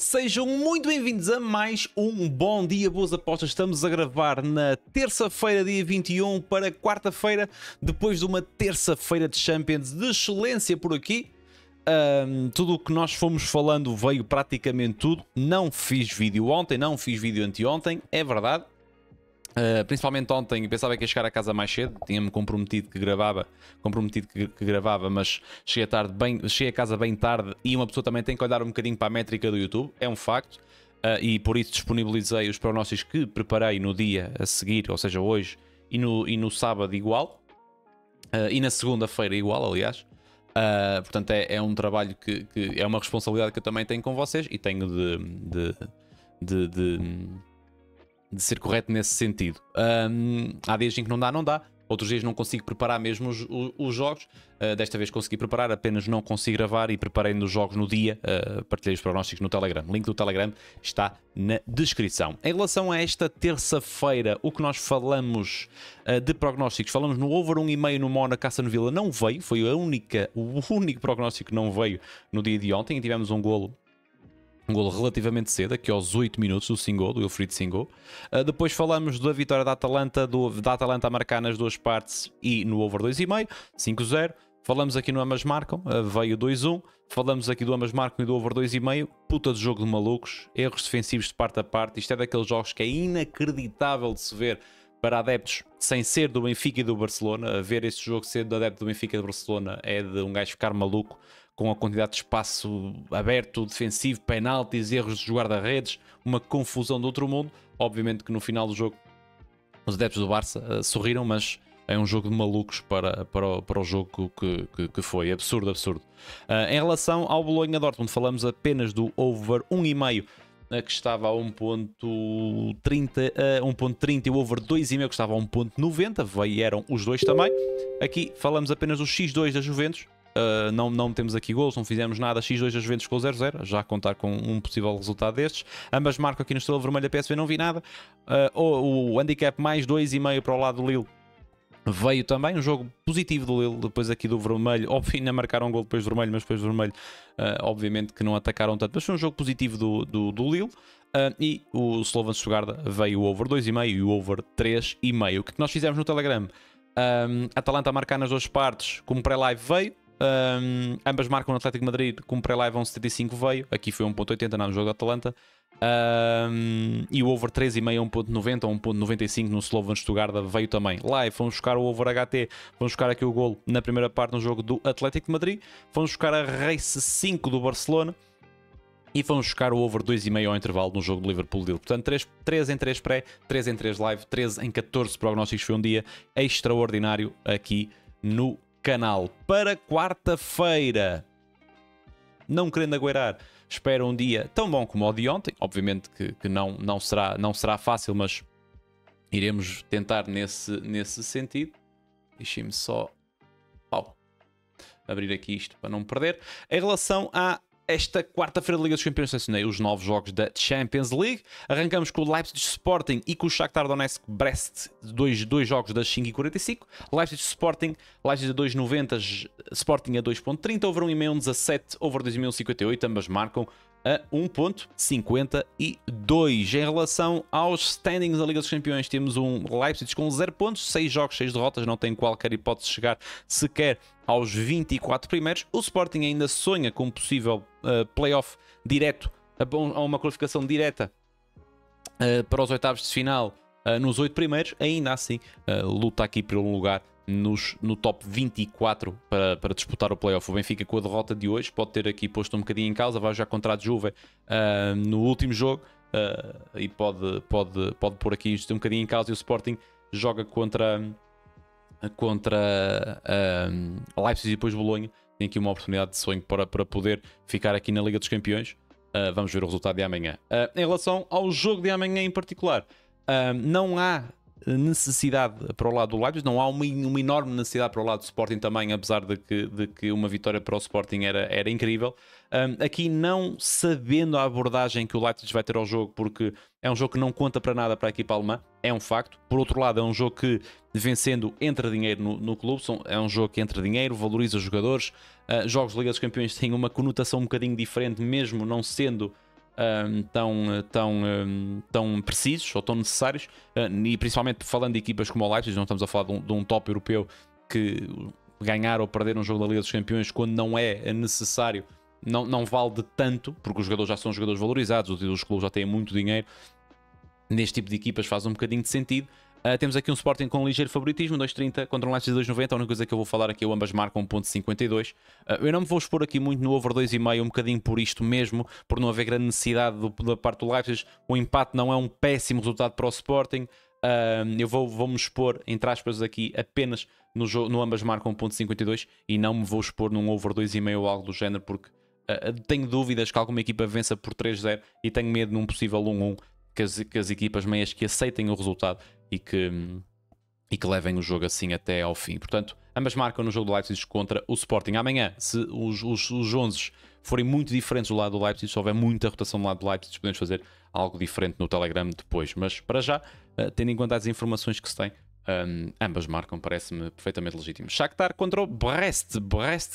Sejam muito bem-vindos a mais um Bom Dia Boas Apostas. Estamos a gravar na terça-feira, dia 21, para quarta-feira, depois de uma terça-feira de Champions de excelência por aqui. Tudo o que nós fomos falando veio praticamente tudo. Não fiz vídeo ontem, não fiz vídeo anteontem, é verdade. Principalmente ontem pensava que ia chegar a casa mais cedo, tinha-me comprometido que gravava, mas cheguei a casa bem tarde e uma pessoa também tem que olhar um bocadinho para a métrica do YouTube, é um facto, e por isso disponibilizei os prognósticos que preparei no dia a seguir, ou seja, hoje e no sábado igual, e na segunda-feira igual, aliás. Portanto é um trabalho que é uma responsabilidade que eu também tenho com vocês e tenho de ser correto nesse sentido. Há dias em que não dá, outros dias não consigo preparar mesmo os jogos. Desta vez consegui preparar, apenas não consigo gravar e preparei nos jogos no dia. Partilhei os prognósticos no Telegram. O link do Telegram está na descrição. Em relação a esta terça-feira, o que nós falamos de prognósticos, falamos no over 1,5 no Mónaco Aston Villa, não veio, foi o único prognóstico que não veio no dia de ontem, e tivemos um golo relativamente cedo, aqui aos 8 minutos do Singo, do Wilfried Singo. Depois falamos da vitória da Atalanta, a marcar nas duas partes e no over 2,5, 5-0. Falamos aqui no ambas marcam, veio 2-1. Falamos aqui do ambas marcam e do over 2,5. Puta de jogo de malucos, erros defensivos de parte a parte. Isto é daqueles jogos que é inacreditável de se ver para adeptos sem ser do Benfica e do Barcelona. Ver este jogo ser do adepto do Benfica e do Barcelona é de um gajo ficar maluco, com a quantidade de espaço aberto, defensivo, penaltis, erros de guarda-redes, uma confusão de outro mundo. Obviamente que no final do jogo os adeptos do Barça sorriram, mas é um jogo de malucos para o jogo que foi. Absurdo. Em relação ao Bolonha-Dortmund, falamos apenas do over 1,5, que estava a 1.30 e o over 2,5 que estava a 1.90, vieram os dois também. Aqui falamos apenas do X2 da Juventus. Não temos aqui gols, não fizemos nada. X2 da Juventus com 0-0, já a contar com um possível resultado destes. Ambas marcam aqui no Estrela Vermelha, PSV não vi nada. O handicap mais 2,5 para o lado do Lille veio também, um jogo positivo do Lille, depois aqui do vermelho. Óbvio, ainda marcaram um gol depois do vermelho, mas depois do vermelho obviamente que não atacaram tanto, mas foi um jogo positivo do Lille. E o Slovan Stuttgart veio o over 2,5 e o over 3,5. O que nós fizemos no Telegram? Atalanta a marcar nas duas partes, como pré-live veio. Ambas marcam no Atlético de Madrid, como pré-live 1.75 veio. Aqui foi 1.80 no jogo da Atalanta. E o over 3,5 a 1.90 ou 1.95 no Slovan Stuttgart veio também. Live, fomos buscar o over HT, vamos buscar aqui o golo na primeira parte no jogo do Atlético de Madrid. Vamos buscar a Race 5 do Barcelona. E vamos buscar o over 2,5 ao intervalo no jogo do Liverpool-Lille. Portanto, 3 em 3 pré, 3 em 3 live, 13 em 14 prognósticos. Foi um dia extraordinário aqui no canal. Para quarta-feira, não querendo aguardar, espero um dia tão bom como o de ontem. Obviamente que não será fácil, mas iremos tentar nesse sentido. Deixem-me só abrir aqui isto para não me perder. Em relação a esta quarta-feira da Liga dos Campeões, selecionei os 9 jogos da Champions League. Arrancamos com o Leipzig Sporting e com o Shakhtar Donetsk Brest, dois jogos das 5h45. Leipzig Sporting, Leipzig a 2,90, Sporting a 2,30, over 1,5, 17, over 2,5, 58, ambas marcam a 1.52. Em relação aos standings da Liga dos Campeões, temos um Leipzig com 0 pontos, 6 jogos, 6 derrotas, não tem qualquer hipótese de chegar sequer aos 24 primeiros. O Sporting ainda sonha com um possível playoff direto, a uma qualificação direta para os oitavos de final nos 8 primeiros. Ainda assim, luta aqui por um lugar no top 24 para disputar o playoff. O Benfica, com a derrota de hoje, pode ter aqui posto um bocadinho em causa, vai já contra a Juve no último jogo, e pode pôr aqui isto um bocadinho em causa. E o Sporting joga contra a Leipzig e depois Bolonha. Tem aqui uma oportunidade de sonho para poder ficar aqui na Liga dos Campeões. Vamos ver o resultado de amanhã. Em relação ao jogo de amanhã em particular, não há necessidade para o lado do Leipzig, não há uma enorme necessidade para o lado do Sporting também, apesar de que uma vitória para o Sporting era incrível. Aqui não sabendo a abordagem que o Leipzig vai ter ao jogo, porque é um jogo que não conta para nada para a equipa alemã, é um facto. Por outro lado, é um jogo que, vencendo, entra dinheiro no clube, é um jogo que entra dinheiro, valoriza os jogadores. Jogos de Liga dos Campeões têm uma conotação um bocadinho diferente, mesmo não sendo tão precisos ou tão necessários, e principalmente falando de equipas como o Leipzig, não estamos a falar de um top europeu que ganhar ou perder um jogo da Liga dos Campeões quando não é necessário, não vale de tanto, porque os jogadores já são jogadores valorizados, os clubes já têm muito dinheiro. Neste tipo de equipas faz um bocadinho de sentido. Temos aqui um Sporting com um ligeiro favoritismo, 2,30 contra um Leipzig de 2,90. A única coisa que eu vou falar aqui é o ambas marcam 1,52. Eu não me vou expor aqui muito no over 2,5, um bocadinho por isto mesmo, por não haver grande necessidade da parte do Leipzig. O empate não é um péssimo resultado para o Sporting. Eu vou-me expor, entre aspas, aqui apenas no ambas marcam 1,52 e não me vou expor num over 2,5 ou algo do género, porque tenho dúvidas que alguma equipa vença por 3-0 e tenho medo num possível 1-1 que as equipas meias que aceitem o resultado e que levem o jogo assim até ao fim. Portanto, ambas marcam no jogo do Leipzig contra o Sporting. Amanhã, se os 11 forem muito diferentes do lado do Leipzig, se houver muita rotação do lado do Leipzig, podemos fazer algo diferente no Telegram depois. Mas para já, tendo em conta as informações que se tem, ambas marcam, parece-me perfeitamente legítimo. Shakhtar contra o Brest,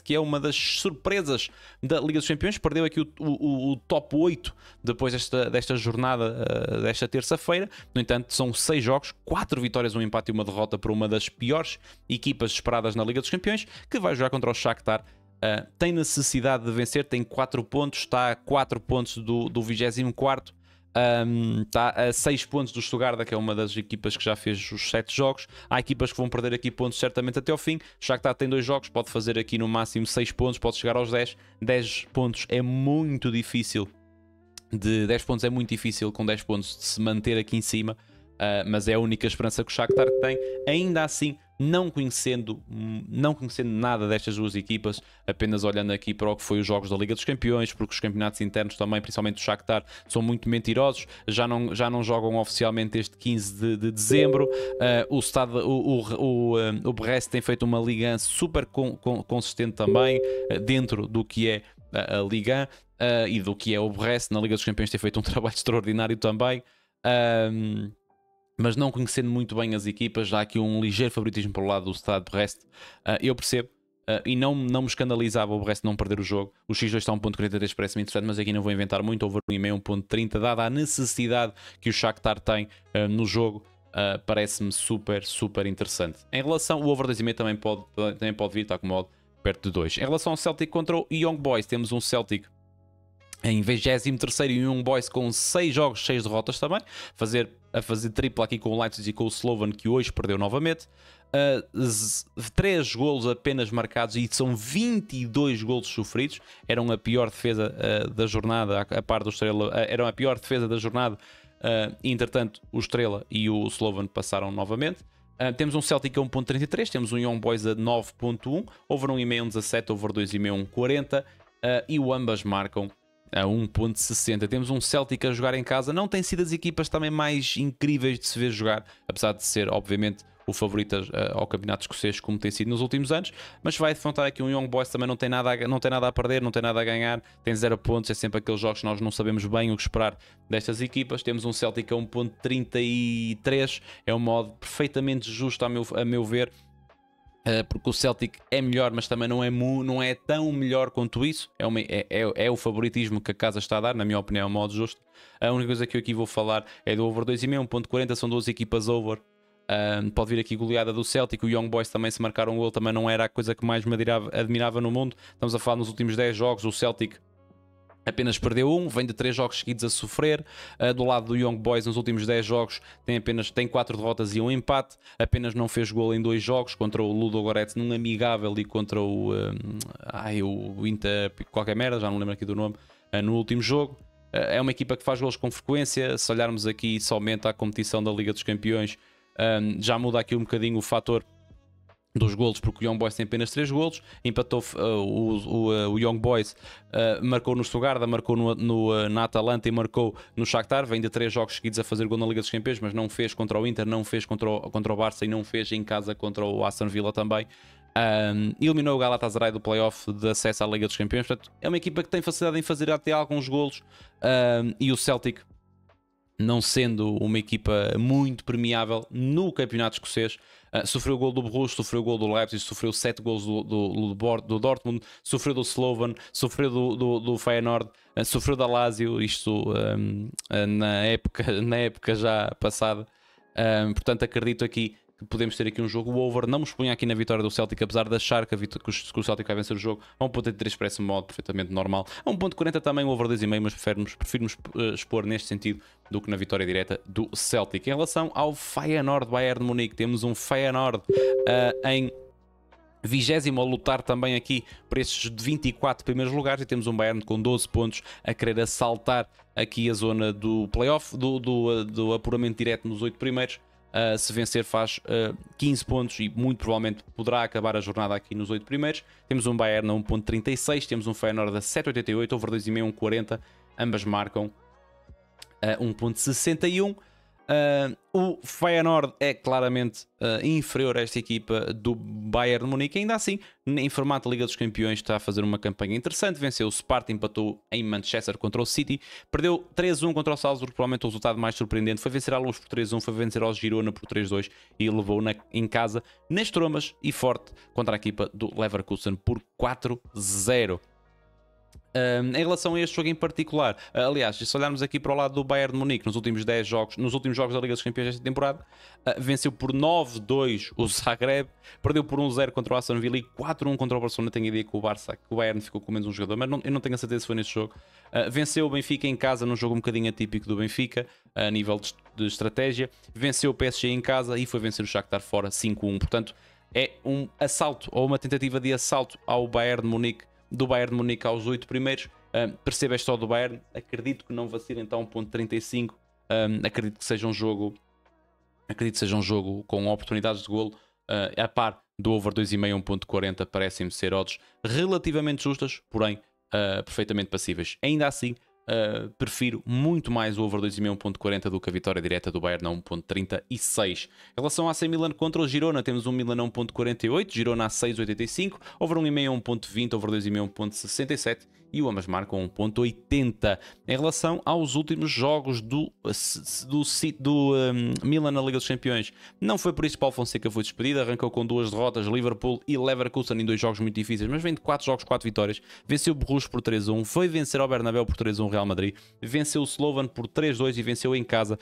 que é uma das surpresas da Liga dos Campeões, perdeu aqui o top 8 depois desta jornada, desta terça-feira. No entanto, são 6 jogos, 4 vitórias, um empate e uma derrota para uma das piores equipas esperadas na Liga dos Campeões, que vai jogar contra o Shakhtar. Tem necessidade de vencer, tem 4 pontos, está a 4 pontos do 24º. Está a 6 pontos do Stuttgart, que é uma das equipas que já fez os 7 jogos. Há equipas que vão perder aqui pontos certamente até ao fim. Shakhtar tem 2 jogos, pode fazer aqui no máximo 6 pontos, pode chegar aos 10. 10 pontos é muito difícil. De 10 pontos é muito difícil com 10 pontos de se manter aqui em cima. Mas é a única esperança que o Shakhtar tem. Ainda assim, não conhecendo nada destas duas equipas, apenas olhando aqui para o que foi os jogos da Liga dos Campeões, porque os campeonatos internos também, principalmente o Shakhtar, são muito mentirosos, já não jogam oficialmente desde 15 de dezembro. O Brest tem feito uma Liga super consistente também, dentro do que é a Liga e do que é o Brest. Na Liga dos Campeões tem feito um trabalho extraordinário também. Mas não conhecendo muito bem as equipas, já há aqui um ligeiro favoritismo para o lado do Stade de Brest. Eu percebo, e não me escandalizava o Brest não perder o jogo. O X2 está a 1.43, parece-me interessante, mas aqui não vou inventar muito. Over 1,5, 1.30, dada a necessidade que o Shakhtar tem no jogo, parece-me super, super interessante. Em relação ao over 2,5 também pode vir, está com modo perto de 2. Em relação ao Celtic contra o Young Boys, temos um Celtic em 23º e um Boys com 6 jogos, 6 derrotas também, a fazer tripla aqui com o Leipzig e com o Slovan, que hoje perdeu novamente. 3 golos apenas marcados e são 22 golos sofridos. Eram a pior defesa da jornada, a par do Estrela, eram a pior defesa da jornada. E, entretanto, o Estrela e o Slovan passaram novamente. Temos um Celtic a 1.33, temos um Young Boys a 9.1, over 1,5, 17, over 2,5, 40, e o ambas marcam a 1.60. Temos um Celtic a jogar em casa. Não tem sido as equipas também mais incríveis de se ver jogar, apesar de ser, obviamente, o favorito ao campeonato escocês, como tem sido nos últimos anos. Mas vai defrontar aqui um Young Boys, também não tem nada a perder, não tem nada a ganhar, tem 0 pontos. É sempre aqueles jogos que nós não sabemos bem o que esperar destas equipas. Temos um Celtic a 1.33, é um modo perfeitamente justo a meu ver. Porque o Celtic é melhor, mas também não é tão melhor quanto isso. É o favoritismo que a casa está a dar, na minha opinião, é um modo justo. A única coisa que eu aqui vou falar é do over 2,5, 1.40, são 12 equipas over. Pode vir aqui goleada do Celtic. O Young Boys também, se marcar um gol, também não era a coisa que mais me admirava no mundo. Estamos a falar nos últimos 10 jogos, o Celtic apenas perdeu um, vem de 3 jogos seguidos a sofrer. Do lado do Young Boys, nos últimos 10 jogos, tem 4 derrotas e um empate. Apenas não fez gol em 2 jogos, contra o Ludogorets num amigável e contra o Inter, qualquer merda, já não lembro aqui do nome, no último jogo. É uma equipa que faz gols com frequência. Se olharmos aqui somente à competição da Liga dos Campeões, já muda aqui um bocadinho o fator dos golos, porque o Young Boys tem apenas 3 golos. Empatou o Young Boys, marcou no Stuttgart, marcou na Atalanta e marcou no Shakhtar. Vem de 3 jogos seguidos a fazer gol na Liga dos Campeões, mas não fez contra o Inter, não fez contra o Barça e não fez em casa contra o Aston Villa também. Eliminou o Galatasaray do playoff de acesso à Liga dos Campeões. Portanto, é uma equipa que tem facilidade em fazer até alguns golos, e o Celtic, não sendo uma equipa muito premiável no campeonato escocês, Sofreu o gol do Borussia, sofreu o gol do Leipzig, sofreu 7 gols do Dortmund, sofreu do Slovan, sofreu do Feyenoord, sofreu da Lazio, isto na época já passada. Portanto, acredito aqui que podemos ter aqui um jogo over. Não me expunha aqui na vitória do Celtic, apesar de achar que o Celtic vai vencer o jogo. A 1.83 parece-me modo perfeitamente normal. A 1.40 também o over 2,5, mas prefiro-nos expor neste sentido do que na vitória direta do Celtic. Em relação ao Feyenoord Bayern de Munique, temos um Feyenoord em 20º a lutar também aqui por estes 24 primeiros lugares, e temos um Bayern com 12 pontos a querer assaltar aqui a zona do playoff, do apuramento direto nos 8 primeiros. Se vencer faz 15 pontos e muito provavelmente poderá acabar a jornada aqui nos 8 primeiros. Temos um Bayern a 1.36, temos um Feyenoord a 7.88, over 2,5, 1.40, ambas marcam 1.61. O Feyenoord é claramente inferior a esta equipa do Bayern de Munique. Ainda assim, em formato da Liga dos Campeões, está a fazer uma campanha interessante. Venceu o Sparta, empatou em Manchester contra o City, perdeu 3-1 contra o Salzburg. Provavelmente o resultado mais surpreendente foi vencer a Luz por 3-1, foi vencer ao Girona por 3-2 e levou em casa nas trombas e forte contra a equipa do Leverkusen por 4-0. Em relação a este jogo em particular, aliás, se olharmos aqui para o lado do Bayern de Munique, nos últimos jogos da Liga dos Campeões desta temporada, venceu por 9-2 o Zagreb, perdeu por 1-0 contra o Aston Villa e 4-1 contra o Barcelona. Tenho a ideia que o Bayern ficou com menos um jogador, mas eu não tenho a certeza se foi neste jogo. Venceu o Benfica em casa, num jogo um bocadinho atípico do Benfica, a nível de estratégia. Venceu o PSG em casa e foi vencer o Shakhtar fora 5-1. Portanto, é um assalto, ou uma tentativa de assalto ao Bayern de Munique, do Bayern de Munique aos 8 primeiros. Perceba a história do Bayern, acredito que não vacile então 1.35. Acredito que seja um jogo com oportunidades de golo a par do over 2,5, 1.40. Parecem-me ser odds relativamente justas, porém perfeitamente passíveis. Ainda assim, prefiro muito mais o over 2,5, 1.40 do que a vitória direta do Bayern na 1.36. Em relação ao AC Milan contra o Girona, temos um Milan a 1.48, Girona a 6.85, over 1,5 1.20, over 2,5 1.67 e o ambas marcam 1.80. Em relação aos últimos jogos do Milan na Liga dos Campeões, não foi por isso que Paulo Fonseca foi despedido. Arrancou com 2 derrotas, Liverpool e Leverkusen, em 2 jogos muito difíceis, mas vem de 4 jogos, 4 vitórias. Venceu o Borussia por 3-1, foi vencer ao Bernabéu por 3-1 Real Madrid, venceu o Slovan por 3-2 e venceu em casa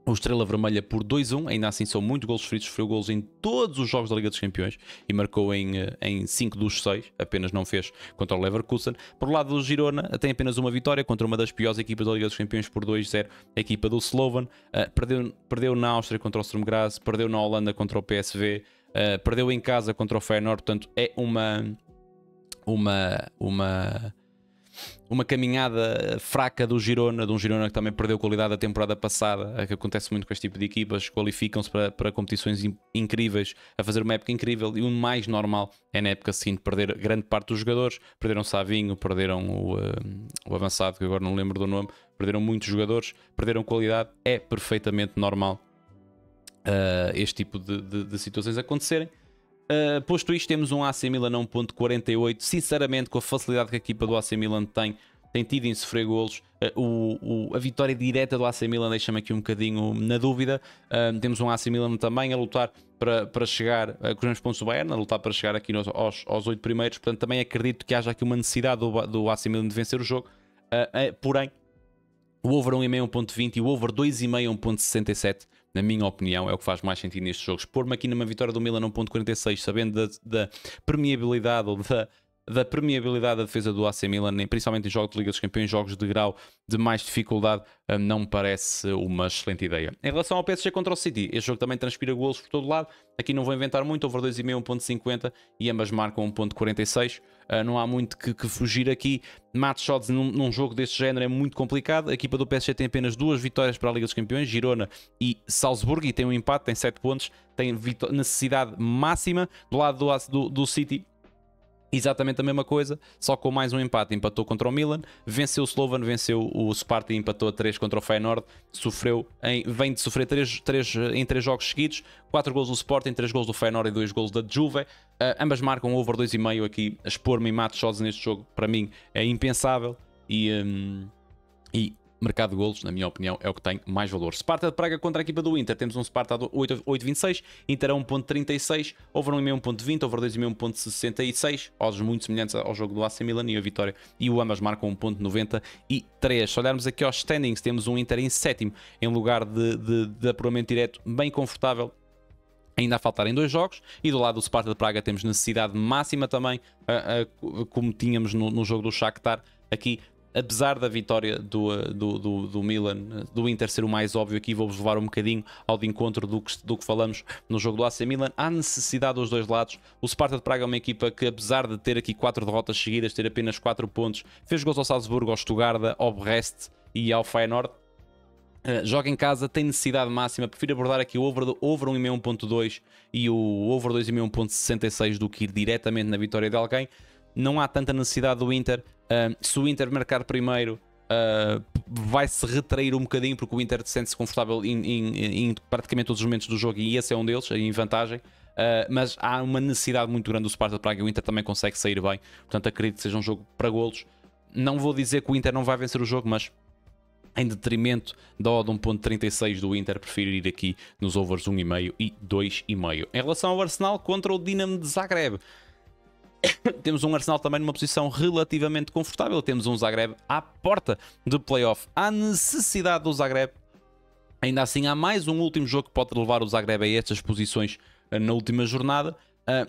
o Estrela Vermelha por 2-1. Ainda assim são muitos golos sofridos, sofreu golos em todos os jogos da Liga dos Campeões e marcou em 5 dos 6, apenas não fez contra o Leverkusen. Por lado do Girona, tem apenas uma vitória contra uma das piores equipas da Liga dos Campeões por 2-0, a equipa do Slovan. Perdeu na Áustria contra o Sturm Graz, perdeu na Holanda contra o PSV, perdeu em casa contra o Feyenoord. Portanto, é uma caminhada fraca do Girona, de um Girona que também perdeu qualidade da temporada passada, que acontece muito com este tipo de equipas, qualificam-se para competições incríveis, a fazer uma época incrível, e o mais normal é na época seguinte perder grande parte dos jogadores. Perderam Savinho, perderam o avançado, que agora não lembro do nome, perderam muitos jogadores, perderam qualidade. É perfeitamente normal este tipo de situações acontecerem. Posto isto, temos um AC Milan a 1.48. Sinceramente, com a facilidade que a equipa do AC Milan tem tido em sofrer golos, a vitória direta do AC Milan deixa-me aqui um bocadinho na dúvida. Temos um AC Milan também a lutar para chegar com os mesmos pontos do Bayern, a lutar para chegar aqui aos 8 primeiros. Portanto, também acredito que haja aqui uma necessidade do AC Milan de vencer o jogo. Porém, o over 1,5 1.20 e o over 2,5 1.67, na minha opinião, é o que faz mais sentido nestes jogos. Pôr-me aqui numa vitória do Milan 1.46, sabendo da permeabilidade ou da permeabilidade da defesa do AC Milan, principalmente em jogos de Liga dos Campeões, jogos de grau de mais dificuldade, não me parece uma excelente ideia. Em relação ao PSG contra o City, este jogo também transpira golos por todo lado. Aqui não vou inventar muito, over 2,5 1.50 e ambas marcam 1.46. Não há muito que fugir aqui. Match shots num jogo deste género é muito complicado. A equipa do PSG tem apenas 2 vitórias para a Liga dos Campeões, Girona e Salzburgo, e tem um empate, tem 7 pontos, tem necessidade máxima. Do lado do City, exatamente a mesma coisa, só com mais um empate. Empatou contra o Milan, venceu o Slovan, venceu o Sparta e empatou a 3 contra o Feyenoord. Vem de sofrer 3 em 3 jogos seguidos, 4 gols do Sporting, 3 gols do Feyenoord e 2 gols da Juve. Ambas marcam over 2,5 aqui. A expor-me em match shots neste jogo, para mim, é impensável. E mercado de golos, na minha opinião, é o que tem mais valor. Sparta de Praga contra a equipa do Inter. Temos um Sparta a 8,26, Inter a 1,36, over 1,5 1,20, over 2,5 1,66, odds muito semelhantes ao jogo do AC Milan e a vitória, e o ambas marcam 1,93. Se olharmos aqui aos standings, temos um Inter em sétimo, em lugar de apuramento direto, bem confortável, ainda a faltarem 2 jogos, e do lado do Sparta de Praga temos necessidade máxima também, como tínhamos no jogo do Shakhtar. Aqui, apesar da vitória do Milan, do Inter ser o mais óbvio, aqui vou-vos levar um bocadinho ao de encontro do que falamos no jogo do AC Milan. Há necessidade dos dois lados. O Sparta de Praga é uma equipa que, apesar de ter aqui 4 derrotas seguidas, ter apenas 4 pontos, fez gols ao Salzburgo, ao Stuttgart, ao Brest e ao Feyenoord. Joga em casa, tem necessidade máxima. Prefiro abordar aqui o over 1,5 1,2 e o over 2,5 1,66 do que ir diretamente na vitória de alguém. Não há tanta necessidade do Inter. Se o Inter marcar primeiro, vai-se retrair um bocadinho, porque o Inter sente-se confortável em praticamente todos os momentos do jogo, e esse é um deles, em vantagem. Mas há uma necessidade muito grande do Sparta de Praga, e o Inter também consegue sair bem. Portanto, acredito que seja um jogo para golos. Não vou dizer que o Inter não vai vencer o jogo, mas em detrimento da odd 1,36 do Inter, prefiro ir aqui nos overs 1,5 e 2,5. Em relação ao Arsenal contra o Dinamo de Zagreb, temos um Arsenal também numa posição relativamente confortável. Temos um Zagreb à porta de playoff. Há necessidade do Zagreb. Ainda assim, há mais um último jogo que pode levar o Zagreb a estas posições na última jornada.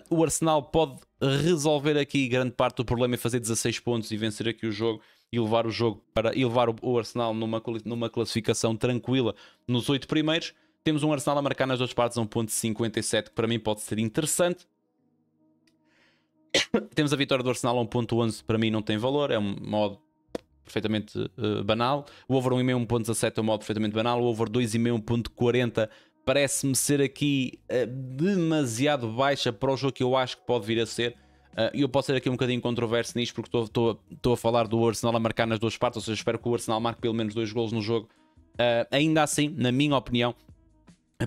O Arsenal pode resolver aqui grande parte do problema e fazer 16 pontos e vencer aqui o jogo e levar o jogo levar o Arsenal numa classificação tranquila nos 8 primeiros. Temos um Arsenal a marcar nas duas partes a 1,57, que para mim pode ser interessante. Temos a vitória do Arsenal a 1,11, para mim não tem valor, é um modo perfeitamente banal. O over 1,5 1,17 é um modo perfeitamente banal. O over 2,5 1,40 parece-me ser aqui demasiado baixa para o jogo que eu acho que pode vir a ser. E eu posso ser aqui um bocadinho controverso nisto, porque estou a falar do Arsenal a marcar nas duas partes, ou seja, espero que o Arsenal marque pelo menos 2 golos no jogo. Ainda assim, na minha opinião,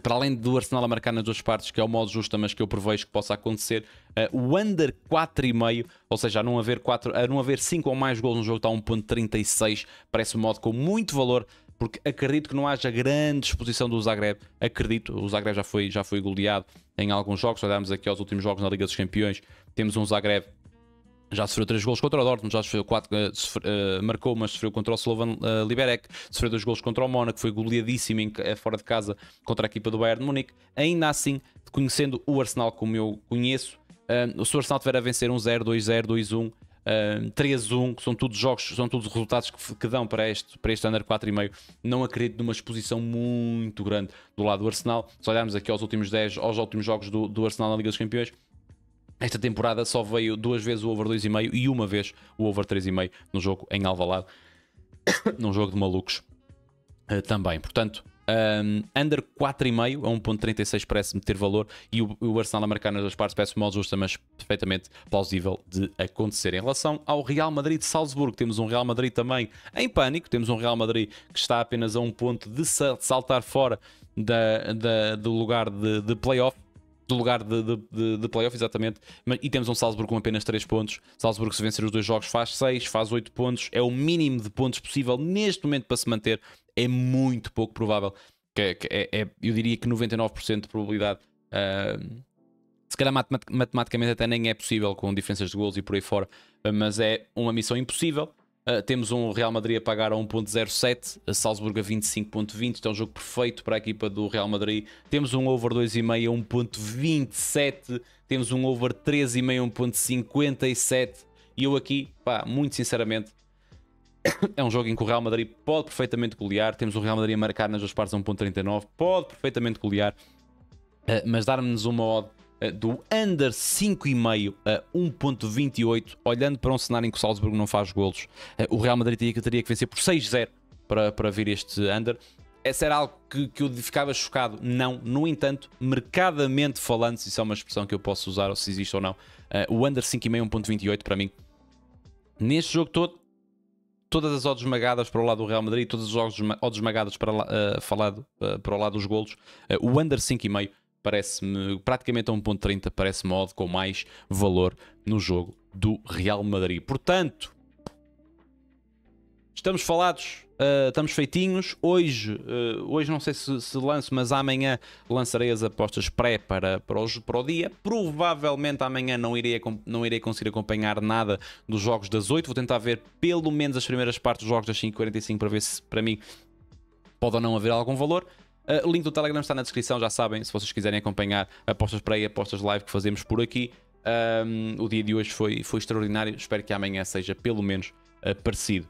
para além do Arsenal a marcar nas duas partes, que é o modo justo, mas que eu prevejo que possa acontecer, o under 4,5, ou seja, a não haver 5 ou mais gols no jogo, está a 1,36, parece um modo com muito valor, porque acredito que não haja grande exposição do Zagreb. Acredito, o Zagreb já foi goleado em alguns jogos. Se olharmos aqui aos últimos jogos na Liga dos Campeões, temos um Zagreb já sofreu 3 gols contra o Dortmund, já sofreu 4, marcou, mas sofreu contra o Slovan Liberec, sofreu 2 gols contra o Mónaco, foi goleadíssimo fora de casa contra a equipa do Bayern de Munique. Ainda assim, conhecendo o Arsenal como eu conheço, se o Arsenal tiver a vencer 1-0, 2-0, 2-1, 3-1, são todos jogos, são todos resultados que dão para este under 4,5. Não acredito numa exposição muito grande do lado do Arsenal. Se olharmos aqui aos últimos jogos do Arsenal na Liga dos Campeões, esta temporada só veio 2 vezes o over 2,5 e uma vez o over 3,5 no jogo em Alvalade, num jogo de malucos também. Portanto, under 4,5 a 1,36 parece-me ter valor, e o Arsenal a marcar nas duas partes parece-me mal justa, mas perfeitamente plausível de acontecer. Em relação ao Real Madrid de Salzburgo, temos um Real Madrid também em pânico, temos um Real Madrid que está apenas a um ponto de saltar fora do lugar de playoff. Do lugar de playoff, exatamente. E temos um Salzburgo com apenas 3 pontos. Salzburgo, se vencer os 2 jogos, faz 6, faz 8 pontos. É o mínimo de pontos possível neste momento para se manter. É muito pouco provável. Eu diria que 99% de probabilidade. Se calhar matematicamente até nem é possível, com diferenças de gols e por aí fora. Mas é uma missão impossível. Temos um Real Madrid a pagar a 1,07, a Salzburgo a 25,20, então é um jogo perfeito para a equipa do Real Madrid. Temos um over 2,5 a 1,27, temos um over 3,5 a 1,57, e eu aqui, muito sinceramente, é um jogo em que o Real Madrid pode perfeitamente golear. Temos o Real Madrid a marcar nas duas partes a 1,39, pode perfeitamente golear, mas dar-nos uma odd do under 5,5 a 1,28, olhando para um cenário em que o Salzburgo não faz golos, o Real Madrid teria que vencer por 6-0 para vir este under. Essa era algo que eu ficava chocado? Não. No entanto, mercadamente falando, se isso é uma expressão que eu posso usar, ou se existe ou não, o under 5,5 1,28 para mim, neste jogo todo, todas as odds esmagadas para o lado do Real Madrid, todas as odds esmagadas para o lado dos golos, o under 5,5 parece-me praticamente a 1,30, parece-me odd com mais valor no jogo do Real Madrid. Portanto, Estamos falados, estamos feitinhos. Hoje não sei se lanço, mas amanhã lançarei as apostas pré para o dia. Provavelmente amanhã não irei conseguir acompanhar nada dos jogos das 8. Vou tentar ver pelo menos as primeiras partes dos jogos das 5h45 para ver se para mim pode ou não haver algum valor. O link do Telegram está na descrição, já sabem, se vocês quiserem acompanhar apostas pré e apostas live que fazemos por aqui. O dia de hoje foi extraordinário, espero que amanhã seja pelo menos parecido.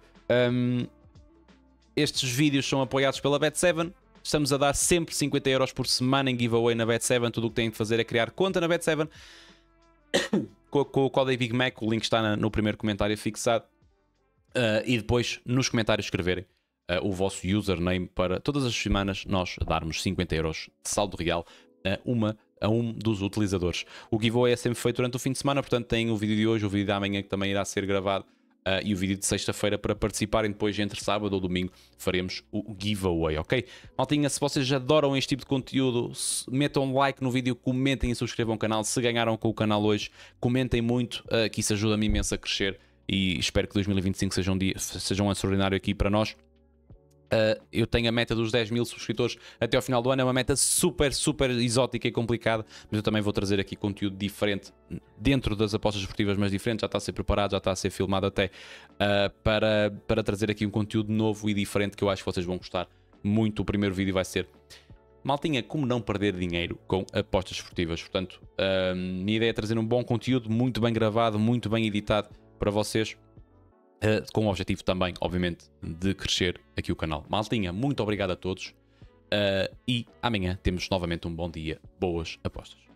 Estes vídeos são apoiados pela Bet7. Estamos a dar sempre 50 euros por semana em giveaway na Bet7. Tudo o que têm de fazer é criar conta na Bet7 com o código Big Mac. O link está no primeiro comentário fixado. E depois nos comentários escreverem o vosso username para todas as semanas nós darmos 50 euros de saldo real a um dos utilizadores. O giveaway é sempre feito durante o fim de semana, portanto tem o vídeo de hoje, o vídeo de amanhã que também irá ser gravado. E o vídeo de sexta-feira para participarem. Depois, entre sábado ou domingo, faremos o giveaway, ok? Maltinha, se vocês adoram este tipo de conteúdo, metam um like no vídeo, comentem e subscrevam o canal. Se ganharam com o canal hoje, comentem muito, que isso ajuda-me imenso a crescer. E espero que 2025 seja um ano extraordinário aqui para nós. Eu tenho a meta dos 10 mil subscritores até ao final do ano. É uma meta super exótica e complicada, mas eu também vou trazer aqui conteúdo diferente dentro das apostas esportivas, mas diferente. Já está a ser preparado, já está a ser filmado até para trazer aqui um conteúdo novo e diferente que eu acho que vocês vão gostar muito. O primeiro vídeo vai ser maltinha, como não perder dinheiro com apostas esportivas. Portanto, minha ideia é trazer um bom conteúdo, muito bem gravado, muito bem editado para vocês. Com o objetivo também, obviamente, de crescer aqui o canal. Maltinha, muito obrigado a todos e amanhã temos novamente um bom dia. Boas apostas.